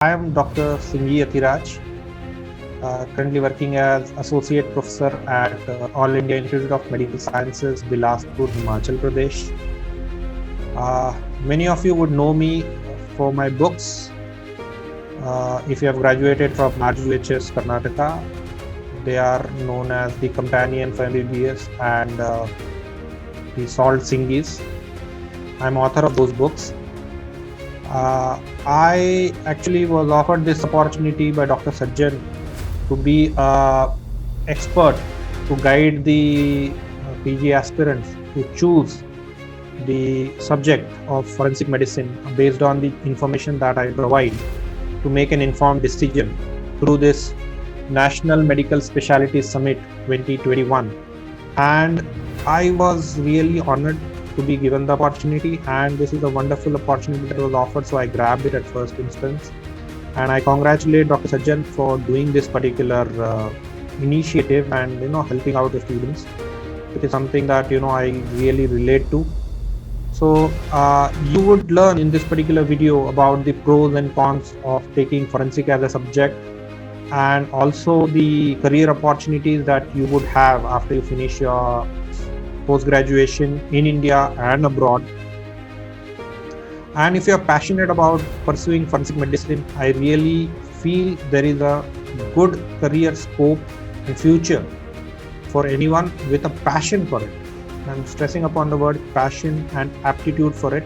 I am Dr. Singhi Atiraj, currently working as Associate Professor at All India Institute of Medical Sciences, Bilaspur, Himachal Pradesh. Many of you would know me for my books. If you have graduated from RGHS Karnataka, they are known as The Companion for MBBS and The Salt Singhis. I'm author of those books. I actually was offered this opportunity by Dr. Sajjan to be an expert to guide the PG aspirants to choose the subject of forensic medicine based on the information that I provide to make an informed decision through this National Medical Specialties Summit 2021. And I was really honored to be given the opportunity, and this is a wonderful opportunity that was offered, so I grabbed it at first instance. And I congratulate Dr. Sajjan for doing this particular initiative and helping out the students. It is something that I really relate to. So you would learn in this particular video about the pros and cons of taking forensic as a subject, and also the career opportunities that you would have after you finish your post-graduation in India and abroad. And if you are passionate about pursuing forensic medicine, I really feel there is a good career scope in future for anyone with a passion for it. I'm stressing upon the word passion and aptitude for it,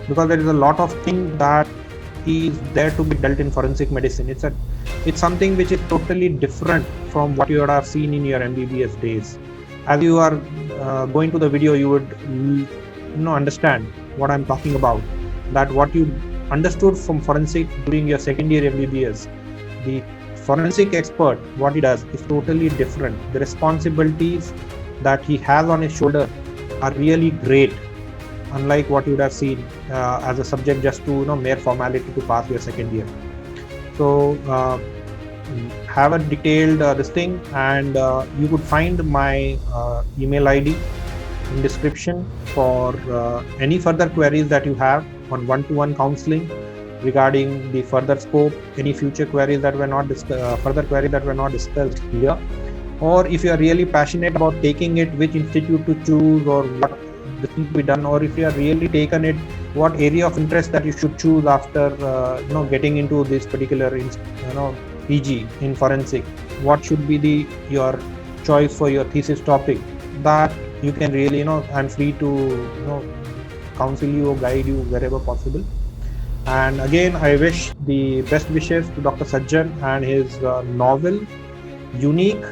because there is a lot of things that is there to be dealt in forensic medicine. It's something which is totally different from what you would have seen in your MBBS days. As you are going to the video, you would understand what I'm talking about. That what you understood from forensic during your second year MBBS, the forensic expert, what he does is totally different. The responsibilities that he has on his shoulder are really great, unlike what you would have seen as a subject just to mere formality to pass your second year. So have a detailed this thing, and you could find my email ID in description for any further queries that you have on one-to-one counseling regarding the further scope, any future queries that were not further queries that were not discussed here, or if you are really passionate about taking it, which institute to choose or what the thing to be done, or if you are really taken it, what area of interest that you should choose after getting into this particular PG in forensic, what should be your choice for your thesis topic, that you can really I'm free to counsel you or guide you wherever possible. And again, I wish the best wishes to Dr. Sajjan and his novel, unique,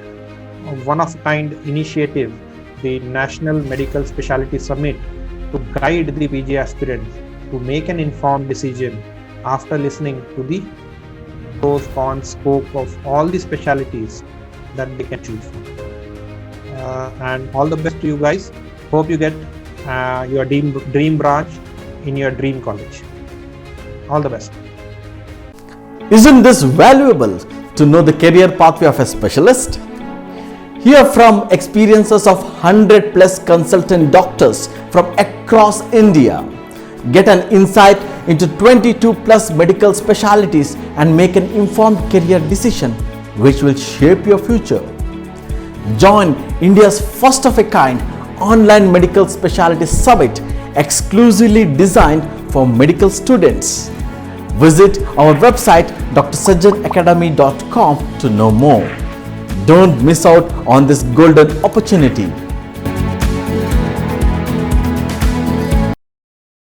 one-of-a-kind initiative, the National Medical Specialty Summit, to guide the PG aspirants to make an informed decision after listening to the pros, cons, scope of all the specialties that they can choose from. And all the best to you guys. Hope you get your dream branch in your dream college. All the best. Isn't this valuable to know the career pathway of a specialist? Hear from experiences of 100+ consultant doctors from across India. Get an insight into 22+ medical specialties and make an informed career decision which will shape your future. Join India's first of a kind online medical specialty summit exclusively designed for medical students. Visit our website drsajjanacademy.com to know more. Don't miss out on this golden opportunity.